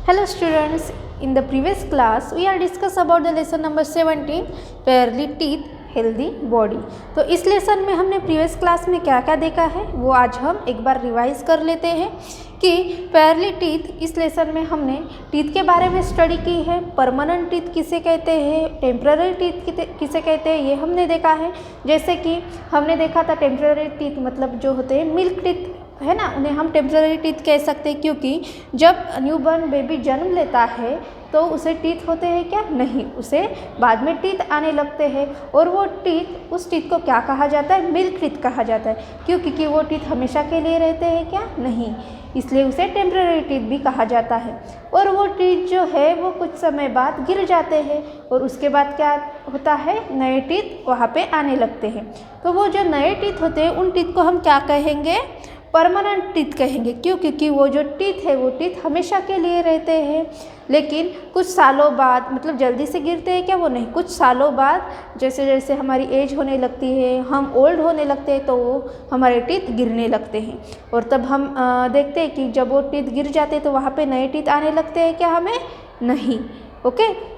Hello students, in the previous class we are discuss about the lesson number 17 pearly teeth healthy body। तो इस lesson में हमने previous class में क्या क्या देखा है वो आज हम एक बार रिवाइज कर लेते हैं कि पेयरली टीथ। इस लेसन में हमने टीथ के बारे में स्टडी की है, परमानेंट टीथ किसे कहते हैं, टेम्पररी टीथ किसे कहते हैं, ये हमने देखा है। जैसे कि हमने देखा था टेम्पररी टीथ मतलब जो होते हैं मिल्क टीथ है ना, उन्हें हम टेम्पररी टीथ कह सकते हैं क्योंकि जब न्यूबॉर्न बेबी जन्म लेता है तो उसे टीथ होते हैं क्या? नहीं, उसे बाद में टीथ आने लगते हैं और वो टीथ, उस टीथ को क्या कहा जाता है? मिल्क टीथ कहा जाता है। क्यों? क्योंकि वो टीथ हमेशा के लिए रहते हैं क्या? नहीं, इसलिए उसे टेम्पररी टीथ भी कहा जाता है। और वो टीथ जो है वो कुछ समय बाद गिर जाते हैं और उसके बाद क्या होता है? नए टीथ वहाँ पे आने लगते हैं। तो वो जो नए टीथ होते हैं उन टीथ को हम क्या कहेंगे? परमानेंट टीथ कहेंगे। क्यों? क्योंकि वो जो टीथ है वो टीथ हमेशा के लिए रहते हैं, लेकिन कुछ सालों बाद, मतलब जल्दी से गिरते हैं क्या? वो नहीं, कुछ सालों बाद जैसे जैसे हमारी एज होने लगती है, हम ओल्ड होने लगते हैं तो वो हमारे टीथ गिरने लगते हैं। और तब हम देखते हैं कि जब वो टीथ गिर जाते हैं तो वहाँ पे नए टीथ आने लगते हैं क्या? हमें नहीं। ओके,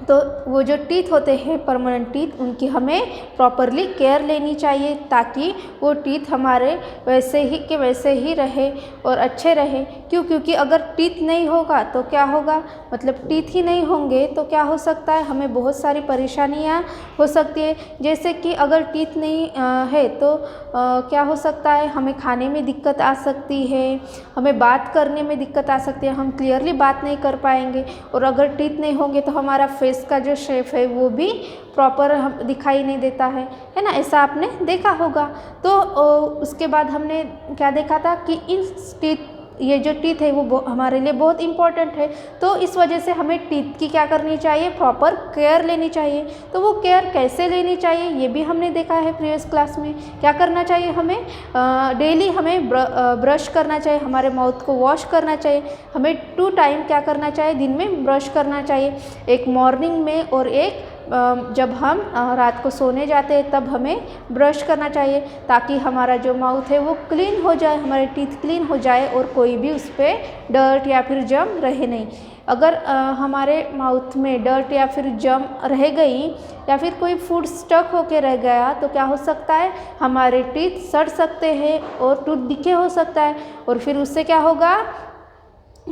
तो वो जो टीथ होते हैं परमानेंट टीथ, उनकी हमें प्रॉपरली केयर लेनी चाहिए ताकि वो टीथ हमारे वैसे ही के वैसे ही रहे और अच्छे रहे। क्यों? क्योंकि अगर टीथ नहीं होगा तो क्या होगा, मतलब टीथ ही नहीं होंगे तो क्या हो सकता है? हमें बहुत सारी परेशानियाँ हो सकती है। जैसे कि अगर टीथ नहीं है तो क्या हो सकता है? हमें खाने में दिक्कत आ सकती है, हमें बात करने में दिक्कत आ सकती है, हम क्लियरली बात नहीं कर पाएंगे। और अगर टीथ नहीं होंगे तो हमारा फेस का जो शेप है वो भी प्रॉपर दिखाई नहीं देता है ना, ऐसा आपने देखा होगा। तो उसके बाद हमने क्या देखा था कि इन टीथ, ये जो टीथ है वो हमारे लिए बहुत इम्पॉर्टेंट है। तो इस वजह से हमें टीथ की क्या करनी चाहिए? प्रॉपर केयर लेनी चाहिए। तो वो केयर कैसे लेनी चाहिए ये भी हमने देखा है प्रीवियस क्लास में। क्या करना चाहिए हमें? डेली हमें ब्रश करना चाहिए, हमारे माउथ को वॉश करना चाहिए। हमें 2 टाइम क्या करना चाहिए? दिन में ब्रश करना चाहिए, एक मॉर्निंग में और एक जब हम रात को सोने जाते हैं तब हमें ब्रश करना चाहिए ताकि हमारा जो माउथ है वो क्लीन हो जाए, हमारे टीथ क्लीन हो जाए और कोई भी उस पर डर्ट या फिर जम रहे नहीं। अगर हमारे माउथ में डर्ट या फिर जम रह गई या फिर कोई फूड स्टक होके रह गया तो क्या हो सकता है? हमारे टीथ सड़ सकते हैं और टूथ डिके हो सकता है और फिर उससे क्या होगा?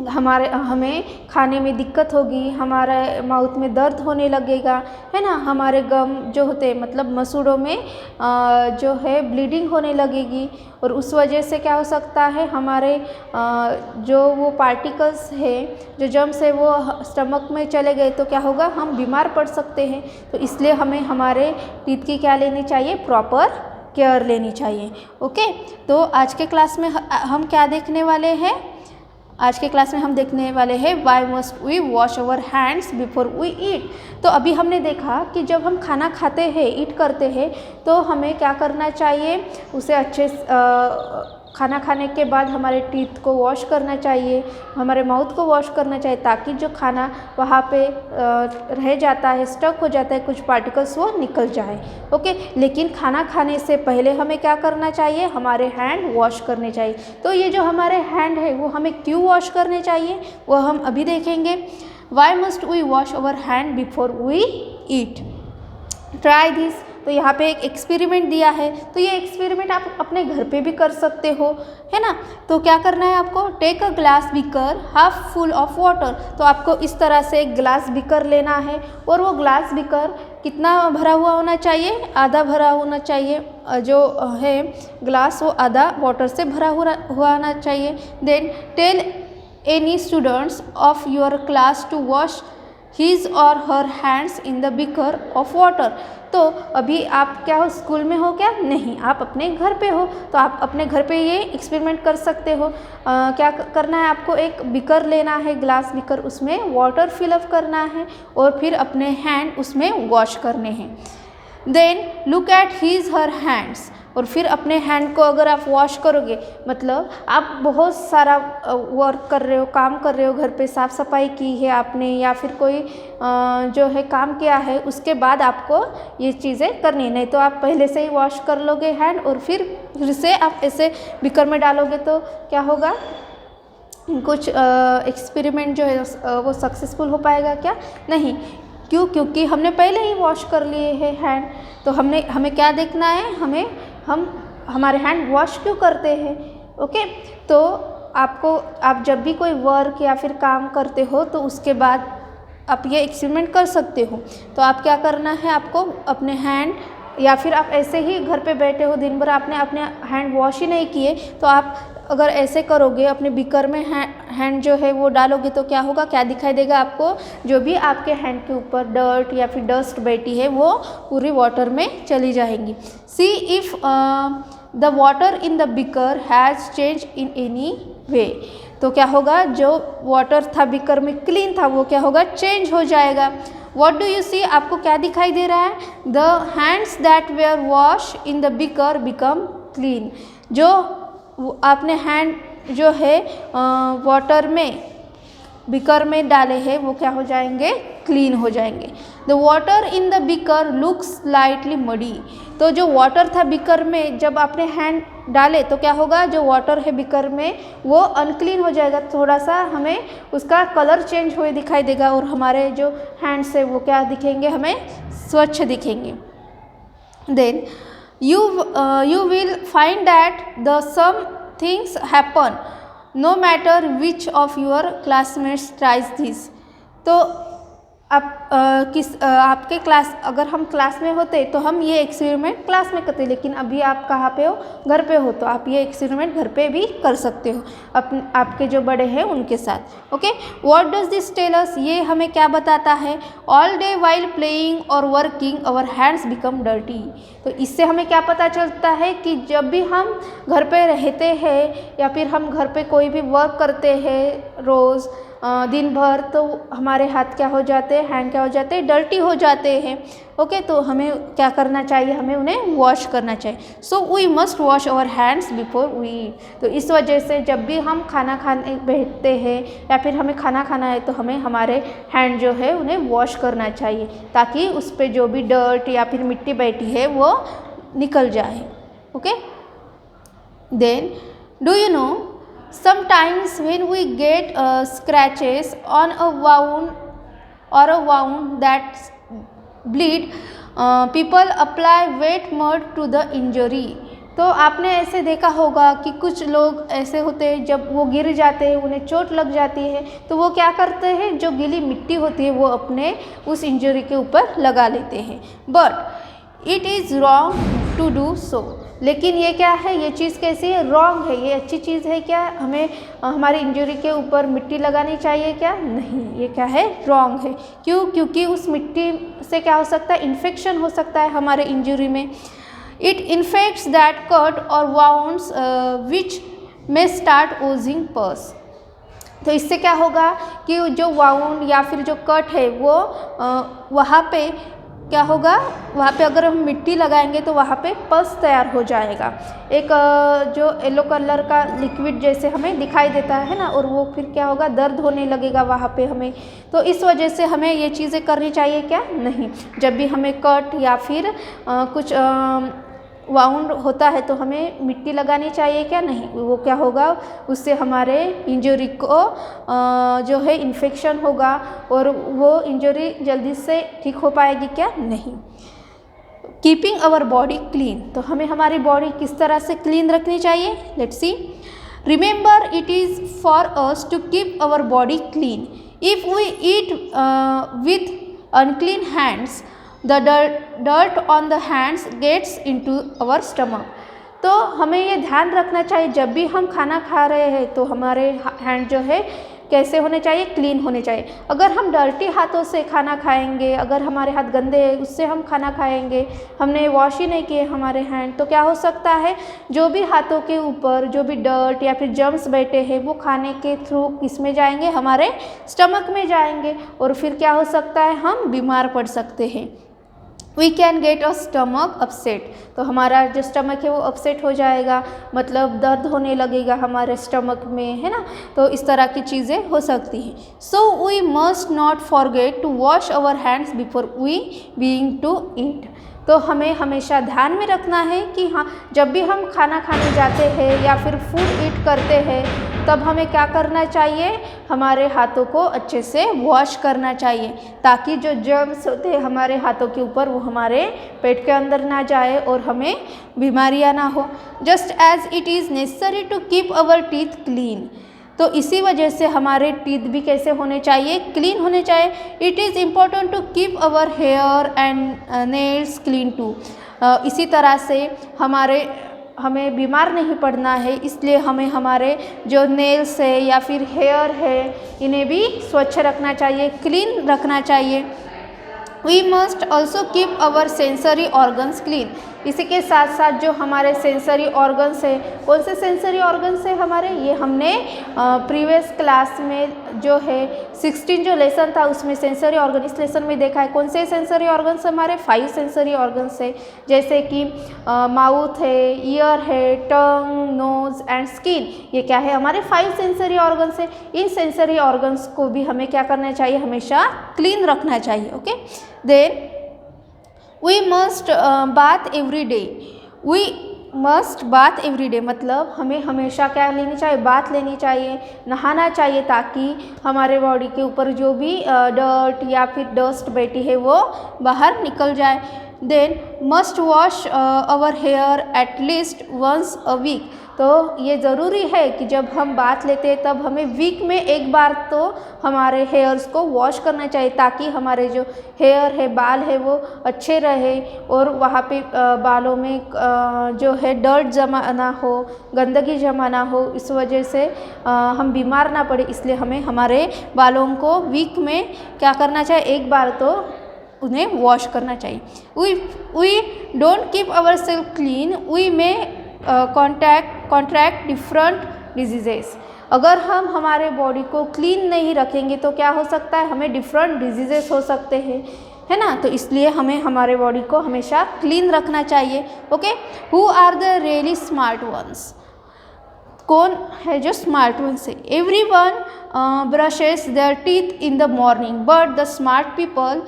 हमें खाने में दिक्कत होगी, हमारे माउथ में दर्द होने लगेगा, है ना। हमारे गम जो होते हैं मतलब मसूड़ों में जो है ब्लीडिंग होने लगेगी और उस वजह से क्या हो सकता है? हमारे जो वो पार्टिकल्स है, जो जर्म्स है वो स्टमक में चले गए तो क्या होगा? हम बीमार पड़ सकते हैं। तो इसलिए हमें हमारे टीथ की क्या लेनी चाहिए? प्रॉपर केयर लेनी चाहिए। ओके, तो आज के क्लास में हम क्या देखने वाले हैं? आज के क्लास में हम देखने वाले हैं why must we wash our hands before we eat. तो अभी हमने देखा कि जब हम खाना खाते हैं, ईट करते हैं, तो हमें क्या करना चाहिए? उसे अच्छे खाना खाने के बाद हमारे टीथ को वॉश करना चाहिए, हमारे माउथ को वॉश करना चाहिए ताकि जो खाना वहाँ पे रह जाता है, स्टक हो जाता है, कुछ पार्टिकल्स वो निकल जाए। ओके, लेकिन खाना खाने से पहले हमें क्या करना चाहिए? हमारे हैंड वॉश करने चाहिए। तो ये जो हमारे हैंड है वो हमें क्यों वॉश करने चाहिए वो हम अभी देखेंगे। Why must we wash our hand before we eat? Try this. तो यहाँ पे एक एक्सपेरिमेंट दिया है, तो ये एक्सपेरिमेंट आप अपने घर पे भी कर सकते हो, है ना। तो क्या करना है आपको? Take a glass beaker half full of water. तो आपको इस तरह से एक ग्लास बीकर लेना है और वो ग्लास बीकर कितना भरा हुआ होना चाहिए? आधा भरा होना चाहिए। जो है ग्लास वो आधा वाटर से भरा हुआ होना चाहिए। Then tell any students of your class to wash his or her hands in the beaker of water। तो अभी आप क्या हो? स्कूल में हो क्या? नहीं, आप अपने घर पे हो। तो आप अपने घर पे ये एक्सपेरिमेंट कर सकते हो। क्या करना है आपको? एक बीकर लेना है, ग्लास बीकर, उसमें वाटर फिलअप करना है और फिर अपने हैंड उसमें वॉश करने हैं। Then look at his her hands. और फिर अपने हैंड को अगर आप वॉश करोगे, मतलब आप बहुत सारा वर्क कर रहे हो, काम कर रहे हो, घर पे साफ़ सफाई की है आपने या फिर कोई जो है काम किया है, उसके बाद आपको ये चीज़ें करनी, नहीं तो आप पहले से ही वॉश कर लोगे हैंड और फिर से आप ऐसे बीकर में डालोगे तो क्या होगा? कुछ एक्सपेरिमेंट जो है वो सक्सेसफुल हो पाएगा क्या? नहीं। क्यों? क्योंकि हमने पहले ही वॉश कर लिए हैं हैंड। तो हमें क्या देखना है, हम हमारे हैंड वॉश क्यों करते हैं। ओके, तो आप जब भी कोई वर्क या फिर काम करते हो तो उसके बाद आप ये एक्सपेरिमेंट कर सकते हो। तो आप क्या करना है, आपको अपने हैंड, या फिर आप ऐसे ही घर पे बैठे हो दिन भर आपने अपने हैंड वॉश ही नहीं किए, तो आप अगर ऐसे करोगे अपने बीकर में हैंड जो है वो डालोगे तो क्या होगा, क्या दिखाई देगा आपको, जो भी आपके हैंड के ऊपर डर्ट या फिर डस्ट बैठी है वो पूरी वाटर में चली जाएंगी। सी if the water in the beaker has change in any way, तो क्या होगा, जो वाटर था बीकर में क्लीन था वो क्या होगा, चेंज हो जाएगा। वॉट डू यू सी, आपको क्या दिखाई दे रहा है, the hands that were wash in the beaker become clean, जो आपने हैंड जो है वाटर में बीकर में डाले हैं वो क्या हो जाएंगे, क्लीन हो जाएंगे। The water in the beaker looks slightly muddy, तो जो वाटर था बीकर में जब आपने हैंड डाले तो क्या होगा, जो वाटर है बीकर में वो अनक्लीन हो जाएगा, थोड़ा सा हमें उसका कलर चेंज हुए दिखाई देगा और हमारे जो हैंड्स है वो क्या दिखेंगे, हमें स्वच्छ दिखेंगे। Then you will find that the some things happen no matter which of your classmates tries this, तो आपके क्लास, अगर हम क्लास में होते तो हम ये एक्सपेरिमेंट क्लास में करते, लेकिन अभी आप कहाँ पे हो, घर पे हो, तो आप ये एक्सपेरिमेंट घर पे भी कर सकते हो आपके जो बड़े हैं उनके साथ। Okay, what does this tell us, ये हमें क्या बताता है, ऑल डे वाइल प्लेइंग और working our hands become dirty, तो इससे हमें क्या पता चलता है कि जब भी हम घर पे रहते हैं या फिर हम घर पे कोई भी वर्क करते हैं रोज़ दिन भर, तो हमारे हाथ क्या हो जाते हैं, हैंड क्या हो जाते हैं, डर्टी हो जाते हैं। ओके, तो हमें क्या करना चाहिए, हमें उन्हें वॉश करना चाहिए। So we must wash our hands before we eat, तो इस वजह से जब भी हम खाना खाने बैठते हैं या फिर हमें खाना खाना है तो हमें हमारे हैंड जो है उन्हें वॉश करना चाहिए, ताकि उस पर जो भी डर्ट या फिर मिट्टी बैठी है वो निकल जाए। Okay, then do you know sometimes when we get scratches on a wound that bleed, people apply wet mud to the injury, तो आपने ऐसे देखा होगा कि कुछ लोग ऐसे होते हैं जब वो गिर जाते हैं, उन्हें चोट लग जाती है, तो वो क्या करते हैं, जो गीली मिट्टी होती है वो अपने उस इंजरी के ऊपर लगा लेते हैं। But it is wrong to do so, लेकिन ये क्या है, ये चीज़ कैसी है, रॉन्ग है, ये अच्छी चीज़ है क्या, हमें हमारी इंजरी के ऊपर मिट्टी लगानी चाहिए क्या, नहीं, ये क्या है, रॉन्ग है। क्यों? क्योंकि उस मिट्टी से क्या हो सकता है, इन्फेक्शन हो सकता है हमारे इंजरी में। इट इन्फेक्ट्स दैट कट और वाउंड्स विच मे स्टार्ट ओजिंग पस, तो इससे क्या होगा कि जो वाउंड या फिर जो कट है वो वहाँ पे क्या होगा, वहाँ पे अगर हम मिट्टी लगाएंगे तो वहाँ पे पस तैयार हो जाएगा, एक जो येलो कलर का लिक्विड जैसे हमें दिखाई देता है ना, और वो फिर क्या होगा, दर्द होने लगेगा वहाँ पे हमें। तो इस वजह से हमें ये चीज़ें करनी चाहिए क्या, नहीं, जब भी हमें कट या फिर कुछ वाउंड होता है तो हमें मिट्टी लगानी चाहिए क्या, नहीं, वो क्या होगा, उससे हमारे इंजरी को जो है इन्फेक्शन होगा और वो इंजरी जल्दी से ठीक हो पाएगी क्या, नहीं। कीपिंग आवर बॉडी क्लीन, तो हमें हमारी बॉडी किस तरह से क्लीन रखनी चाहिए, let's see. Remember it is for us to keep our body clean, if we eat with unclean hands the dirt on the hands gets into our stomach, तो हमें ये ध्यान रखना चाहिए जब भी हम खाना खा रहे हैं तो हमारे हैंड जो है कैसे होने चाहिए, क्लीन होने चाहिए। अगर हम डर्टी हाथों से खाना खाएंगे, अगर हमारे हाथ गंदे हैं उससे हम खाना खाएंगे, हमने वॉश ही नहीं किए हमारे हैंड, तो क्या हो सकता है, जो भी हाथों के ऊपर जो भी डर्ट या फिर जर्म्स बैठे हैं वो खाने के थ्रू किस में जाएंगे, हमारे स्टमक में जाएंगे, और फिर क्या हो सकता है, हम बीमार पड़ सकते हैं। We can get a stomach upset, तो हमारा जो स्टमक है वो अपसेट हो जाएगा, मतलब दर्द होने लगेगा हमारे स्टमक में, है ना, तो इस तरह की चीज़ें हो सकती हैं। So we must not forget to wash our hands before we being to eat, तो हमें हमेशा ध्यान में रखना है कि हाँ, जब भी हम खाना खाने जाते हैं या फिर फूड ईट करते हैं तब हमें क्या करना चाहिए, हमारे हाथों को अच्छे से वॉश करना चाहिए ताकि जो जर्म्स होते हैं हमारे हाथों के ऊपर वो हमारे पेट के अंदर ना जाए और हमें बीमारियां ना हो। Just as it is necessary to keep our teeth clean, तो इसी वजह से हमारे टीथ भी कैसे होने चाहिए, क्लीन होने चाहिए। It is important to keep our hair and nails clean too, इसी तरह से हमें बीमार नहीं पड़ना है, इसलिए हमें हमारे जो नेल्स है या फिर हेयर है इन्हें भी स्वच्छ रखना चाहिए, क्लीन रखना चाहिए। We must also keep our sensory organs clean, इसी के साथ साथ जो हमारे सेंसरी ऑर्गन्स है, कौन से सेंसरी ऑर्गन्स है हमारे, ये हमने प्रीवियस क्लास में जो है 16 जो लेसन था उसमें सेंसरी ऑर्गन, इस लेसन में देखा है कौन से सेंसरी ऑर्गन्स हमारे 5 सेंसरी ऑर्गन्स है, जैसे कि माउथ है, ईयर है, टंग, नोज एंड स्किन, ये क्या है हमारे 5 सेंसरी ऑर्गन्स है। इन सेंसरी ऑर्गन्स को भी हमें क्या करना चाहिए, हमेशा क्लीन रखना चाहिए। Okay, then we must bath every day, we must bath every day मतलब हमें हमेशा क्या लेनी चाहिए, बाथ लेनी चाहिए, नहाना चाहिए ताकि हमारे बॉडी के ऊपर जो भी डर्ट या फिर डस्ट बैठी है वो बाहर निकल जाए। Then must wash our hair at least once a week, तो ये ज़रूरी है कि जब हम बाथ लेते हैं तब हमें वीक में एक बार तो हमारे हेयर्स को वॉश करना चाहिए ताकि हमारे जो हेयर है, बाल है वो अच्छे रहे और वहाँ पे बालों में जो है डर्ट जमा ना हो, गंदगी जमा ना हो, इस वजह से हम बीमार ना पड़े, इसलिए हमें हमारे बालों को वीक में क्या करना चाहिए, एक बार तो उन्हें वॉश करना चाहिए। We don't keep our self clean, we may contract different diseases, अगर हम हमारे बॉडी को क्लीन नहीं रखेंगे तो क्या हो सकता है, हमें डिफरेंट डिजीजेस हो सकते हैं, है ना, तो इसलिए हमें हमारे बॉडी को हमेशा क्लीन रखना चाहिए। Okay, who are the really smart ones, कौन है जो स्मार्ट वंस है, everyone brushes their teeth in the morning but the smart people,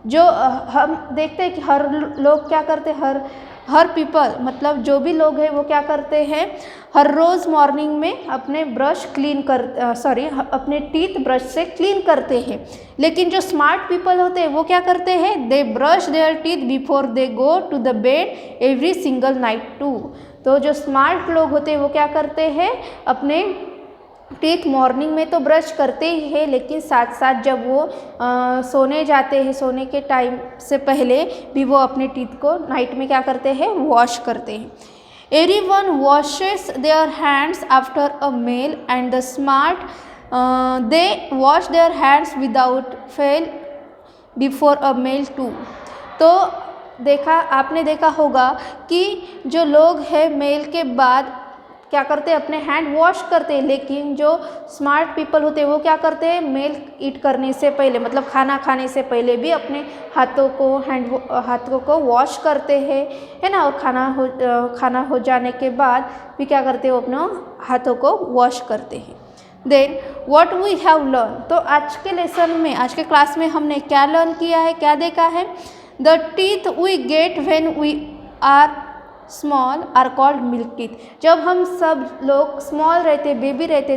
जो हम देखते हैं कि हर लोग क्या करते हैं, हर पीपल मतलब जो भी लोग हैं वो क्या करते हैं, हर रोज़ मॉर्निंग में अपने ब्रश क्लीन अपने टीथ ब्रश से क्लीन करते हैं, लेकिन जो स्मार्ट पीपल होते हैं वो क्या करते हैं, they brush their teeth before they go to the bed every single night too, तो जो स्मार्ट लोग होते हैं वो क्या करते हैं, अपने टीथ मॉर्निंग में तो ब्रश करते ही है, लेकिन साथ साथ जब वो सोने जाते हैं, सोने के टाइम से पहले भी वो अपने टीथ को नाइट में क्या करते हैं, वॉश करते हैं। Everyone washes their hands after a meal and the smart they wash their hands without fail before a meal too, तो आपने देखा होगा कि जो लोग हैं मील के बाद क्या करते हैं, अपने हैंड वॉश करते हैं, लेकिन जो स्मार्ट पीपल होते हैं वो क्या करते हैं, मील ईट करने से पहले मतलब खाना खाने से पहले भी अपने हाथों को वॉश करते हैं, है ना, और खाना हो जाने के बाद भी क्या करते हैं, वो अपने हाथों को वॉश करते हैं। Then what we have learn, तो आज के लेसन में, आज के क्लास में हमने क्या लर्न किया है, क्या देखा है, the teeth we get when we are small are called milk teeth, जब हम सब लोग स्मॉल रहते, बेबी रहते,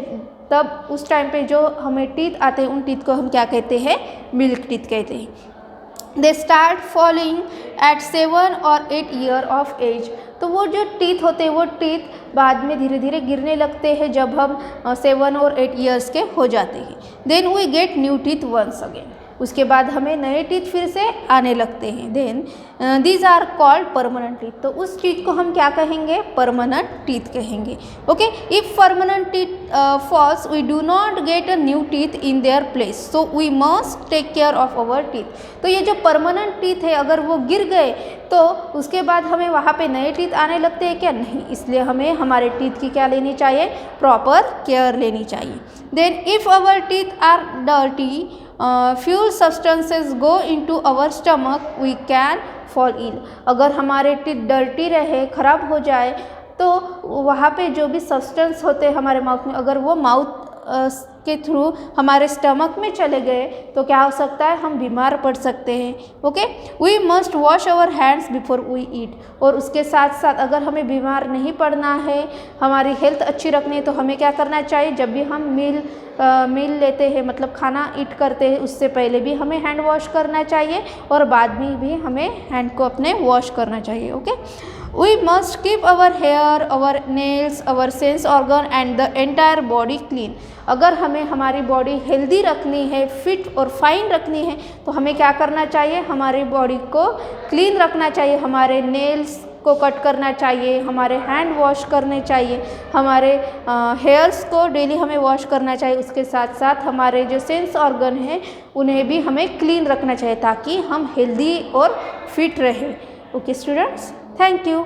तब उस टाइम पे जो हमें टीथ आते हैं उन टीथ को हम क्या कहते हैं, मिल्क टीथ कहते हैं। दे स्टार्ट फॉलिंग एट 7 और 8 ईयर ऑफ एज, तो वो जो टीथ होते हैं वो टीथ बाद में धीरे धीरे गिरने लगते हैं जब हम 7 और 8 ईयर्स के हो जाते हैं। Then we get new teeth once again, उसके बाद हमें नए टीथ फिर से आने लगते हैं। Then these are called permanent teeth, तो उस टीथ को हम क्या कहेंगे, परमानेंट टीथ कहेंगे। Okay, if permanent teeth falls we do not get a new teeth in their place, so we must take care of our teeth, तो ये जो परमानेंट टीथ है अगर वो गिर गए तो उसके बाद हमें वहाँ पे नए टीथ आने लगते हैं क्या, नहीं, इसलिए हमें हमारे टीथ की क्या लेनी चाहिए, प्रॉपर केयर लेनी चाहिए। Then if our teeth are dirty fuel substances go into our stomach we can fall ill, अगर हमारे टीथ डर्टी रहे, खराब हो जाए, तो वहाँ पे जो भी सब्सटेंस होते हैं हमारे माउथ में, अगर वो के थ्रू हमारे स्टमक में चले गए तो क्या हो सकता है, हम बीमार पड़ सकते हैं। Okay, we must wash our hands before we eat. और उसके साथ साथ अगर हमें बीमार नहीं पड़ना है, हमारी हेल्थ अच्छी रखनी है, तो हमें क्या करना चाहिए, जब भी हम मील लेते हैं, मतलब खाना ईट करते हैं, उससे पहले भी हमें हैंड वॉश करना चाहिए और बाद में भी हमें हैंड को अपने वॉश करना चाहिए। Okay, we must keep our hair, our nails, our sense organ and the entire body clean. अगर हमें हमारी बॉडी हेल्दी रखनी है, फिट और फाइन रखनी है, तो हमें क्या करना चाहिए, हमारी बॉडी को क्लीन रखना चाहिए, हमारे नेल्स को कट करना चाहिए, हमारे हैंड वॉश करने चाहिए, हमारे हेयर्स को डेली हमें वॉश करना चाहिए। उसके साथ साथ हमारे जो सेंस ऑर्गन हैं उन्हें भी हमें क्लीन रखना चाहिए ताकि हम हेल्दी और फिट रहें। Okay students, thank you.